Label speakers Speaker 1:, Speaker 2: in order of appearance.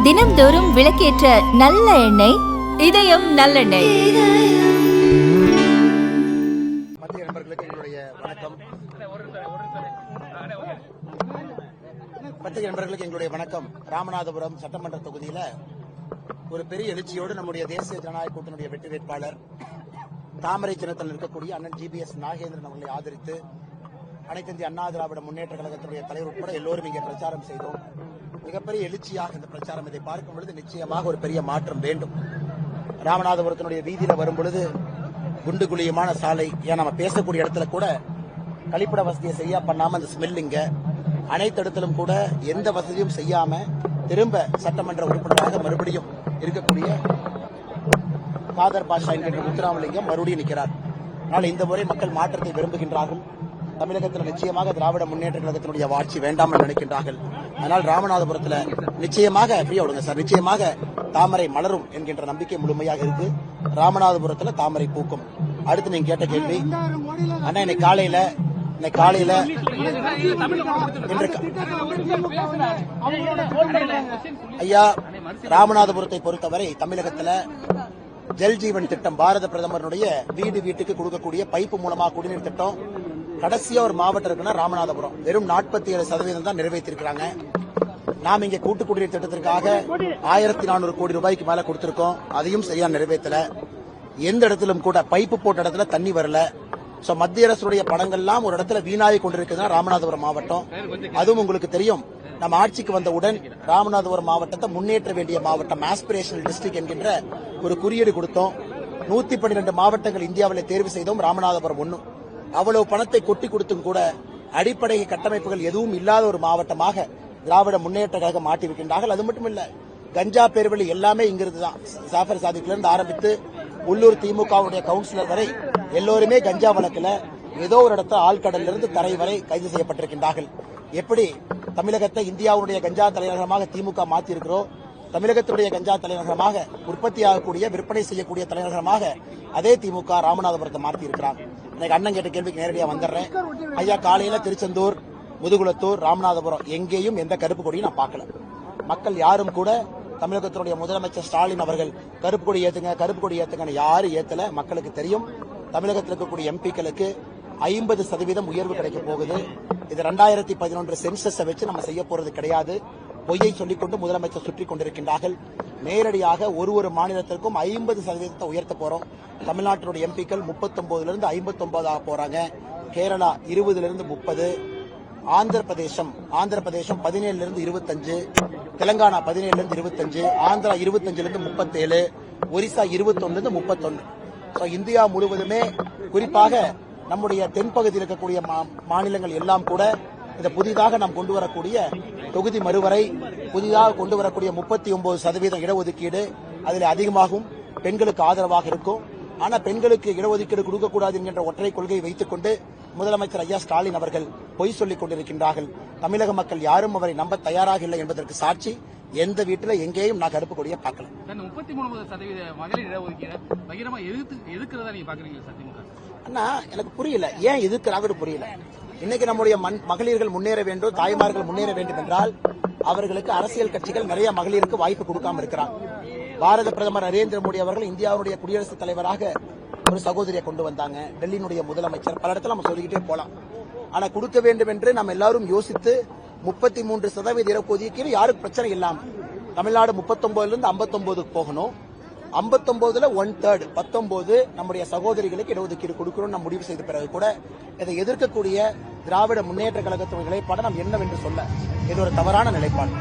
Speaker 1: தினம்தோறும் விளக்கேற்ற நல்ல எண்ணெய் இதயம் நல்லெண்ணெய்.
Speaker 2: மத்திய நண்பர்களுக்கு எங்களுடைய வணக்கம். பத்திரிகை நண்பர்களுக்கு எங்களுடைய வணக்கம். ராமநாதபுரம் சட்டமன்ற தொகுதியில ஒரு பெரிய எழுச்சியோடு நம்முடைய தேசிய ஜனநாயக கூட்டணியுடைய வெற்றி வேட்பாளர் தாமரை சின்னத்தில் இருக்கக்கூடிய அண்ணன் GBS நாகேந்திரன் அவர்களை ஆதரித்து அனைத்து இந்திய அண்ணா திராவிட முன்னேற்ற கழகத்தினுடைய தலைவர் உட்பட எல்லோரும் இங்கே பிரச்சாரம் செய்தோம். மிகப்பெரிய எழுச்சியாக இந்த பிரச்சாரம் இதை பார்க்கும் பொழுது நிச்சயமாக ஒரு பெரிய மாற்றம் வேண்டும். ராமநாதபுரத்தினுடைய வீதியில வரும் பொழுது குண்டு குழியமான சாலை, ஏன் நம்ம பேசக்கூடிய இடத்துல கூட கழிப்பிட வசதியை செய்யா பண்ணாம அந்த ஸ்மெல்லிங்க, அனைத்து இடத்திலும் கூட எந்த வசதியும் செய்யாம திரும்ப சட்டமன்ற உறுப்பினராக மறுபடியும் இருக்கக்கூடிய காதர் பாஷா என்கின்ற முத்துராமலிங்கம் மறுபடியும் நிற்கிறார். ஆனால் இந்த முறை மக்கள் மாற்றத்தை விரும்புகின்றார்கள். தமிழகத்தில் நிச்சயமாக திராவிட முன்னேற்ற கழகத்தினுடைய ஆட்சி வேண்டாம் என்று நினைக்கின்றார்கள். அதனால் ராமநாதபுரத்தில் நிச்சயமாக நிச்சயமாக தாமரை மலரும் என்கின்ற நம்பிக்கை முழுமையாக இருக்கு. ராமநாதபுரத்தில் தாமரை பூக்கும். அடுத்து நீங்க கேட்ட கேள்வி, அண்ணா இன்னைக்கு காலையில ஐயா, ராமநாதபுரத்தை பொறுத்தவரை தமிழகத்தில் ஜல் ஜீவன் திட்டம், பாரத பிரதமருடைய வீடு வீட்டுக்கு கொடுக்கக்கூடிய பைப்பு மூலமாக குடிநீர் திட்டம் கடைசியா ஒரு மாவட்டம் இருக்குன்னா ராமநாதபுரம். வெறும் 47% தான் நிறைவேற்றிருக்கிறாங்க. நாம் இங்க கூட்டு குடிநீர் திட்டத்திற்காக 1400 கோடி ரூபாய்க்கு மேல கொடுத்திருக்கோம். அதையும் சரியா நிறைவேற்றல. எந்த இடத்திலும் கூட பைப்பு போட்ட இடத்துல தண்ணி வரல. மத்திய அரசுடைய பணங்கள்லாம் ஒரு இடத்துல வீணாகி கொண்டிருக்குதுன்னா ராமநாதபுரம் மாவட்டம். அதுவும் உங்களுக்கு தெரியும், நம்ம ஆட்சிக்கு வந்தவுடன் ராமநாதபுரம் மாவட்டத்தை முன்னேற்ற வேண்டிய மாவட்டம், ஆஸ்பிரேஷனல் டிஸ்ட்ரிக்ட் என்கின்ற ஒரு குறியீடு கொடுத்தோம். 112 மாவட்டங்கள் இந்தியாவில் தேர்வு செய்தோம், ராமநாதபுரம் 1. அவ்வளவு பணத்தை கொட்டி கொடுத்தும் கூட அடிப்படை கட்டமைப்புகள் எதுவும் இல்லாத ஒரு மாவட்டமாக திராவிட முன்னேற்ற கழகம் மாற்றிருக்கின்றார்கள். அது மட்டும் இல்ல, கஞ்சா பேர்வழி எல்லாமே இங்கிருந்து தான். ஜாஃபர் சாதிக்கிலிருந்து ஆரம்பித்து உள்ளூர் திமுகவுடைய கவுன்சிலர் வரை எல்லோருமே கஞ்சா வழக்கில் ஏதோ ஒரு இடத்துல ஆழ்கடலில் இருந்து தரை வரை கைது செய்யப்பட்டிருக்கின்றார்கள். எப்படி தமிழகத்தை இந்தியாவுடைய கஞ்சா தலைநகரமாக திமுக மாற்றியிருக்கிறோம், தமிழகத்துடைய கஞ்சா தலைநகரமாக உற்பத்தியாகக்கூடிய விற்பனை செய்யக்கூடிய தலைநகரமாக அதே திமுக ராமநாதபுரத்தை மாற்றி இருக்கிறாங்க. இன்னைக்கு அண்ணன் கேட்ட கேள்விக்கு நேரடியாக வந்துடுறேன். ஐயா, காலையில திருச்செந்தூர், முதுகுளத்தூர், ராமநாதபுரம் எங்கேயும் எந்த கருப்பு கொடியும் நான் பார்க்கல. மக்கள் யாரும் கூட தமிழகத்தினுடைய முதலமைச்சர் ஸ்டாலின் அவர்கள் கருப்பு கொடி ஏத்துங்கன்னு யாரும் ஏத்தல. மக்களுக்கு தெரியும், தமிழகத்தில் இருக்கக்கூடிய எம்பிக்களுக்கு 50% உயர்வு கிடைக்க போகுது. இது 2011 சென்சஸ் வச்சு நம்ம செய்ய போறது கிடையாது. பொய்யை சொல்லிக்கொண்டு முதலமைச்சர் சுற்றி கொண்டிருக்கின்றார்கள். நேரடியாக ஒரு மாநிலத்திற்கும் 50% உயர்த்த போறோம். தமிழ்நாட்டினுடைய எம்பிக்கள் 39 59 ஆக போறாங்க. கேரளா 20 30, ஆந்திர பிரதேசம் 17 25, தெலங்கானா 17 25, ஆந்திரா 25 37, ஒரிசா 21 31. இந்தியா முழுவதுமே, குறிப்பாக நம்முடைய தென்பகுதியில் இருக்கக்கூடிய மாநிலங்கள் எல்லாம் கூட இந்த புதிதாக நாம் கொண்டு வரக்கூடிய தொகுதி மறுவரை, புதிதாக கொண்டு வரக்கூடிய 39% இடஒதுக்கீடு, அதில் அதிகமாகவும் பெண்களுக்கு ஆதரவாக இருக்கும். ஆனா பெண்களுக்கு இடஒதுக்கீடு கொடுக்கக்கூடாது என்கின்ற ஒற்றை கொள்கையை வைத்துக் கொண்டு முதலமைச்சர் ஐயா ஸ்டாலின் அவர்கள் பொய் சொல்லிக் கொண்டிருக்கின்றார்கள். தமிழக மக்கள் யாரும் அவரை நம்ப தயாராக இல்லை என்பதற்கு சாட்சி எந்த வீட்டில் எங்கேயும் நான் கருப்பு கொடியை பார்க்கல.
Speaker 3: 33% மகளிர் இடஒதுக்கீடு பகிரமா எதுக்குறதா நீங்க பாக்குறீங்க?
Speaker 2: அண்ணா, எனக்கு புரியல, ஏன் எதுக்குறாங்கன்னு புரியல. இன்னைக்கு நம்முடைய மகளிர்கள் முன்னேற வேண்டும், தாய்மார்கள் முன்னேற வேண்டும் என்றால் அவர்களுக்கு அரசியல் கட்சிகள் நிறைய மகளிருக்கு வாய்ப்பு கொடுக்காம இருக்கிறாங்க. பாரத பிரதமர் நரேந்திர மோடி அவர்கள் இந்தியாவுடைய குடியரசுத் தலைவராக ஒரு சகோதரியை கொண்டு வந்தாங்க. டெல்லியினுடைய முதலமைச்சர், பல இடத்துல நம்ம சொல்லிக்கிட்டே போலாம். ஆனா கொடுக்க வேண்டும் என்று நம்ம எல்லாரும் யோசித்து 33% இடஒதுக்கீடு யாருக்கு பிரச்சனை இல்லாம தமிழ்நாடு 39 59 போகணும். 59 1/3 19 நம்முடைய சகோதரிகளுக்கு இடஒதுக்கீடு கொடுக்கணும் நம்ம முடிவு செய்த பிறகு கூட இதை எதிர்க்கக்கூடிய திராவிட முன்னேற்ற கழகத்தின் நிலைப்பாடு நாம் என்னவென்று சொல்ல இது ஒரு தவறான நிலைப்பாடு.